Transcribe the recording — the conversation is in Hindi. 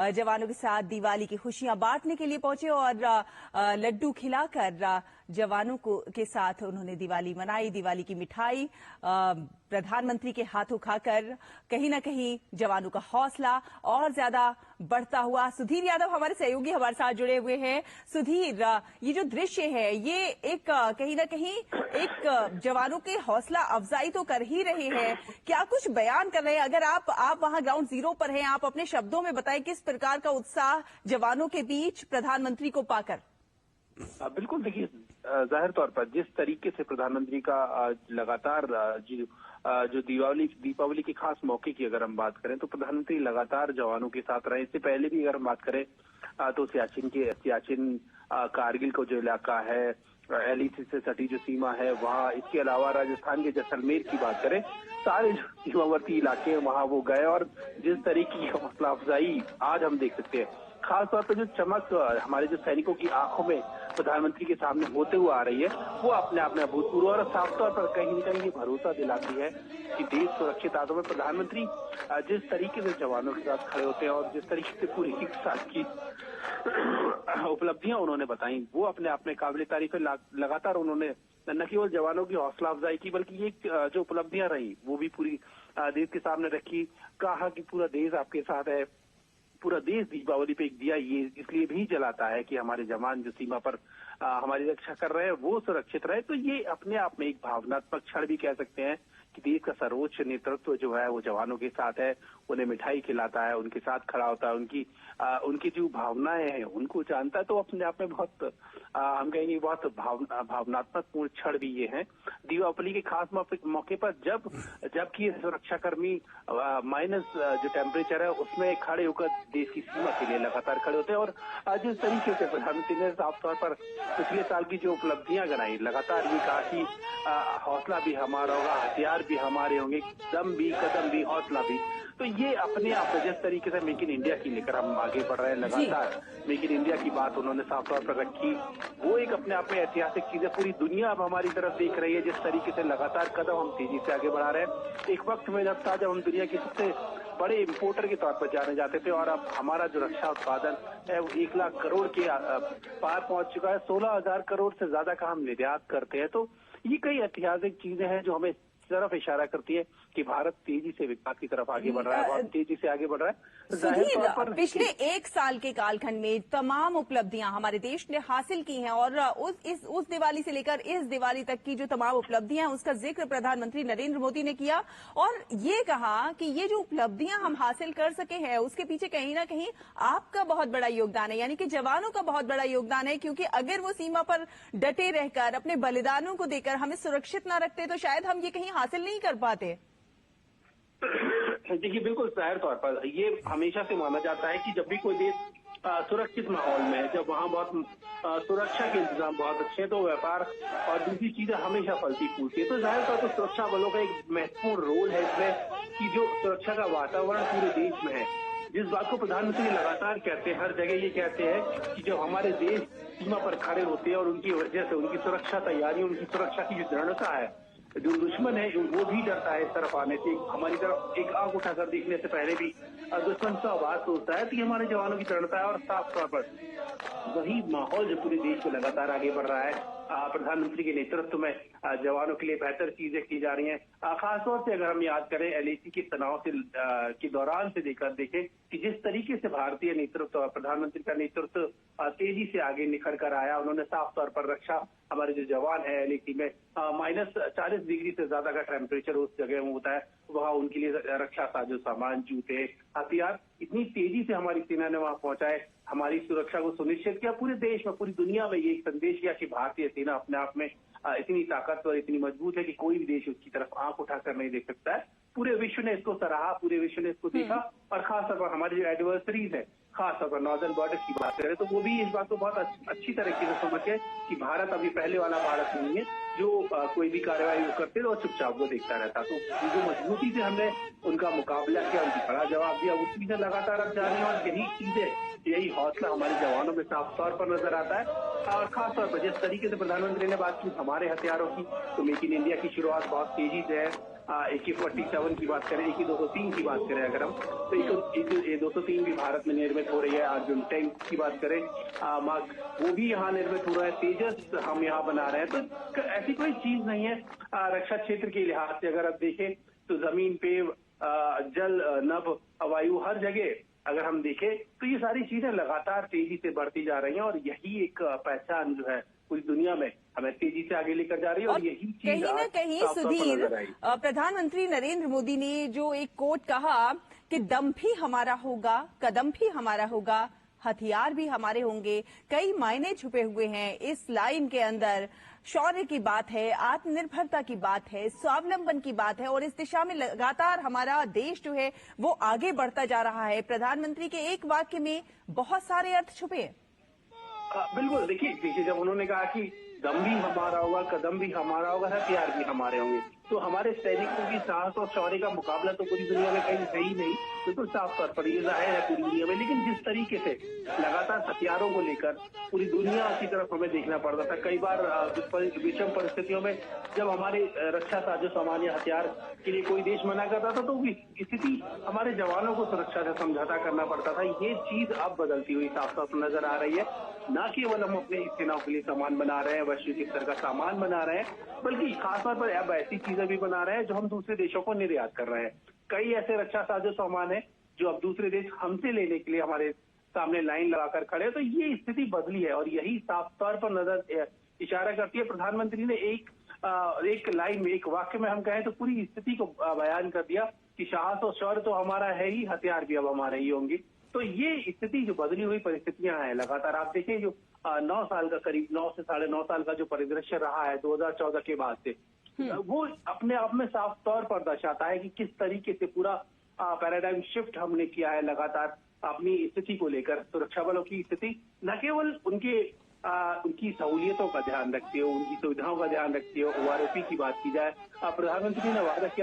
जवानों के साथ दिवाली की खुशियां बांटने के लिए पहुंचे और लड्डू खिलाकर जवानों के साथ उन्होंने दिवाली मनाई। दिवाली की मिठाई प्रधानमंत्री के हाथों खाकर कहीं ना कहीं जवानों का हौसला और ज्यादा बढ़ता हुआ। सुधीर यादव हमारे सहयोगी हमारे साथ जुड़े हुए हैं। सुधीर, ये जो दृश्य है ये एक कहीं ना कहीं एक जवानों के हौसला अफजाई तो कर ही रहे हैं, क्या कुछ बयान कर रहे हैं? अगर आप वहां ग्राउंड जीरो पर हैं, आप अपने शब्दों में बताएं किस प्रकार का उत्साह जवानों के बीच प्रधानमंत्री को पाकर। बिल्कुल, देखिए जाहिर तौर पर जिस तरीके से प्रधानमंत्री का लगातार जो दीपावली के खास मौके की अगर हम बात करें तो प्रधानमंत्री लगातार जवानों के साथ रहे। इससे पहले भी अगर हम बात करें तो सियाचिन कारगिल का जो इलाका है, LAC से सटी जो सीमा है वहाँ, इसके अलावा राजस्थान के जैसलमेर की बात करें, सारे सीमावर्ती इलाके वहाँ वो गए और जिस तरीके की हौसला अफजाई आज हम देख सकते हैं, खास तौर पर जो चमक हमारे जो सैनिकों की आंखों में प्रधानमंत्री के सामने होते हुए आ रही है वो अपने आप में अभूतपूर्व और साफ तौर पर कहीं न कहीं ये भरोसा दिलाती है कि देश सुरक्षित हाथों में। प्रधानमंत्री जिस तरीके से जवानों के साथ खड़े होते हैं और जिस तरीके से पूरी एक साल की उपलब्धियां उन्होंने बताई वो अपने आप में काबिल तारीफ है। लगातार उन्होंने न केवल जवानों की हौसला अफजाई की बल्कि ये जो उपलब्धियां रही वो भी पूरी देश के सामने रखी। कहा कि पूरा देश आपके साथ है, पूरा देश दीपावली पे एक दिया ये इसलिए भी जलाता है कि हमारे जवान जो सीमा पर हमारी रक्षा कर रहे हैं वो सुरक्षित रहे। तो ये अपने आप में एक भावनात्मक क्षण भी कह सकते हैं कि देश का सर्वोच्च नेतृत्व जो है वो जवानों के साथ है, उन्हें मिठाई खिलाता है, उनके साथ खड़ा होता है, उनकी जो भावनाएं हैं उनको जानता है। तो अपने आप में बहुत हम कहेंगे बहुत भावनात्मक पूर्ण क्षण भी ये है दीपावली के खास मौके पर, जबकि सुरक्षाकर्मी माइनस जो टेम्परेचर है उसमें खड़े होकर देश की सीमा के लिए लगातार खड़े होते हैं। और जिस तरीके से प्रधानमंत्री ने साफ तौर पर पिछले साल की जो उपलब्धियां गिनाई, लगातार ये कहा कि हौसला भी हमारा होगा, हथियार भी हमारे होंगे, दम भी, कदम भी, हौसला भी। तो ये अपने आप में जिस तरीके से मेक इन इंडिया की लेकर हम आगे बढ़ रहे हैं, लगातार मेक इन इंडिया की बात उन्होंने साफ तौर पर रखी, वो एक अपने आप में ऐतिहासिक चीज है। पूरी दुनिया अब हमारी तरफ देख रही है जिस तरीके से लगातार कदम हम तेजी से आगे बढ़ा रहे हैं। एक वक्त में जब हम दुनिया की सबसे बड़े इंपोर्टर के तौर पर जाने जाते थे और अब हमारा जो रक्षा उत्पादन है वो 1 लाख करोड़ के पार पहुंच चुका है। 16,000 करोड़ से ज्यादा का हम निर्यात करते हैं। तो ये कई ऐतिहासिक चीजें हैं जो हमें तरफ इशारा करती है कि भारत तेजी से विकास की तरफ आगे बढ़ रहा है, बहुत तेजी से आगे बढ़ रहा है। सुधीर, पिछले 1 साल के कालखंड में तमाम उपलब्धियां हमारे देश ने हासिल की हैं और उस दिवाली से लेकर इस दिवाली तक की जो तमाम उपलब्धियां हैं उसका जिक्र प्रधानमंत्री नरेंद्र मोदी ने किया और ये कहा कि ये जो उपलब्धियां हम हासिल कर सके हैं उसके पीछे कहीं ना कहीं आपका बहुत बड़ा योगदान है, यानी कि जवानों का बहुत बड़ा योगदान है, क्योंकि अगर वो सीमा पर डटे रहकर अपने बलिदानों को देकर हमें सुरक्षित न रखते तो शायद हम ये कहीं हासिल नहीं कर पाते। देखिए, बिल्कुल जाहिर तौर पर ये हमेशा से माना जाता है कि जब भी कोई देश सुरक्षित माहौल में है, जब वहाँ बहुत सुरक्षा के इंतजाम बहुत अच्छे हैं तो व्यापार और दूसरी चीजें हमेशा फलती फूलती है। तो जाहिर तौर पर सुरक्षा बलों का एक महत्वपूर्ण रोल है इसमें कि जो सुरक्षा का वातावरण पूरे देश में है, जिस बात को प्रधानमंत्री लगातार कहते हैं, हर जगह ये कहते हैं कि जब हमारे देश सीमा पर खड़े होते हैं और उनकी वजह से उनकी सुरक्षा तैयारी, उनकी सुरक्षा की जो दृढ़ता है, जो दुश्मन है वो भी डरता है इस तरफ आने से, हमारी तरफ एक आंख उठाकर देखने से पहले भी दुश्मन से आवाज सोचता है। तो हमारे जवानों की दृढ़ता है और साफ तौर पर वही माहौल जो पूरे देश में लगातार आगे बढ़ रहा है। प्रधानमंत्री के नेतृत्व में जवानों के लिए बेहतर चीजें की जा रही हैं। खासतौर से अगर हम याद करें LAC के तनाव से के दौरान से देखें कि जिस तरीके से भारतीय नेतृत्व, प्रधानमंत्री का नेतृत्व तेजी से आगे निखर कर आया, उन्होंने साफ तौर पर रक्षा, हमारे जो जवान है LAC में -40 डिग्री से ज्यादा का टेम्परेचर उस जगह में होता है, वहाँ उनके लिए रक्षा साजो सामान, जूते, हथियार इतनी तेजी से हमारी सेना ने वहाँ पहुंचाए, हमारी सुरक्षा को सुनिश्चित किया। पूरे देश में, पूरी दुनिया में ये एक संदेश किया कि भारतीय सेना अपने आप में इतनी ताकतवर, इतनी मजबूत है कि कोई भी देश उसकी तरफ आंख उठाकर नहीं देख सकता है। पूरे विश्व ने इसको सराहा, पूरे विश्व ने इसको देखा और खासतौर पर हमारे जो एडवर्सरीज है, खासतौर पर नॉर्दर्न बॉर्डर की बात करें तो वो भी इस बात को बहुत अच्छी तरीके से समझ गए कि भारत अभी पहले वाला भारत नहीं है जो कोई भी कार्रवाई वो करते और चुपचाप वो देखता रहता। तो जो मजबूती से हमने उनका मुकाबला किया, उनकी बड़ा जवाब दिया, उस चीजें लगातार अब जारी और यही चीजें, यही हौसला हमारे जवानों में साफ तौर पर नजर आता है। और खासतौर पर जिस तरीके से प्रधानमंत्री ने बात की हमारे हथियारों की, तो मेक इन इंडिया की शुरुआत बहुत तेजी से है। AK-47 की बात करें, AK-203 की बात करें अगर हम, तो AK-203 भी भारत में निर्मित हो रही है। अर्जुन टैंक की बात करें, वो भी यहाँ निर्मित हो रहा है। तेजस हम यहाँ बना रहे हैं। तो ऐसी कोई चीज नहीं है रक्षा क्षेत्र के लिहाज से अगर आप देखें तो जमीन पे, जल, नभ, वायु, हर जगह अगर हम देखें तो ये सारी चीजें लगातार तेजी से बढ़ती जा रही हैं और यही एक पहचान जो है पूरी दुनिया में हमें तेजी से आगे लेकर जा रही है। और यही चीज कहीं न कहीं सुधीर, प्रधानमंत्री नरेंद्र मोदी ने जो एक कोट कहा कि दम भी हमारा होगा, कदम भी हमारा होगा, हथियार भी हमारे होंगे, कई मायने छुपे हुए हैं इस लाइन के अंदर। शौर्य की बात है, आत्मनिर्भरता की बात है, स्वावलंबन की बात है और इस दिशा में लगातार हमारा देश जो है वो आगे बढ़ता जा रहा है। प्रधानमंत्री के एक वाक्य में बहुत सारे अर्थ छुपे हैं। बिल्कुल, देखिए जब उन्होंने कहा कि दम भी हमारा होगा, कदम भी हमारा होगा, हथियार भी हमारे होंगे, तो हमारे सैनिकों की साहस और शौर्य का मुकाबला तो पूरी दुनिया में कहीं है ही नहीं। बिल्कुल साफ तौर पर ये जाहिर है पूरी दुनिया में। लेकिन जिस तरीके से लगातार हथियारों को लेकर पूरी दुनिया की तरफ हमें देखना पड़ता था, कई बार विषम परिस्थितियों में जब हमारे रक्षा साजो सामान या हथियार के लिए कोई देश मना करता था तो स्थिति हमारे जवानों को सुरक्षा से समझौता करना पड़ता था। ये चीज अब बदलती हुई साफ तौर पर नजर आ रही है। न केवल हम अपने सेनाओं के लिए सामान बना रहे हैं, वैश्विक स्तर का सामान बना रहे हैं, बल्कि खासतौर पर अब ऐसी चीजें भी बना रहे हैं जो हम दूसरे देशों को निर्यात कर रहे हैं। कई ऐसे रक्षा साजो सामान है जो अब दूसरे देश हमसे लेने के लिए हमारे सामने लाइन लगाकर खड़े हैं। तो ये स्थिति बदली है और यही साफ तौर पर नजर इशारा करती है। प्रधानमंत्री ने एक लाइन में, एक वाक्य में हम कहें तो पूरी स्थिति को बयान कर दिया कि साहस और शौर्य तो हमारा है ही, हथियार भी अब हमारे ही होंगे। तो ये स्थिति जो बदली हुई परिस्थितियां हैं लगातार, आप देखें जो 9 साल का, करीब 9 से 9.5 साल का जो परिदृश्य रहा है 2014 के बाद से, वो अपने आप में साफ तौर पर दर्शाता है कि किस तरीके से पूरा पैराडाइम शिफ्ट हमने किया है लगातार अपनी स्थिति को लेकर। सुरक्षा बलों की स्थिति न केवल उनकी सहूलियतों का ध्यान रखती हो, उनकी सुविधाओं का ध्यान रखती हो, OROP की बात की जाए, प्रधानमंत्री ने वादा किया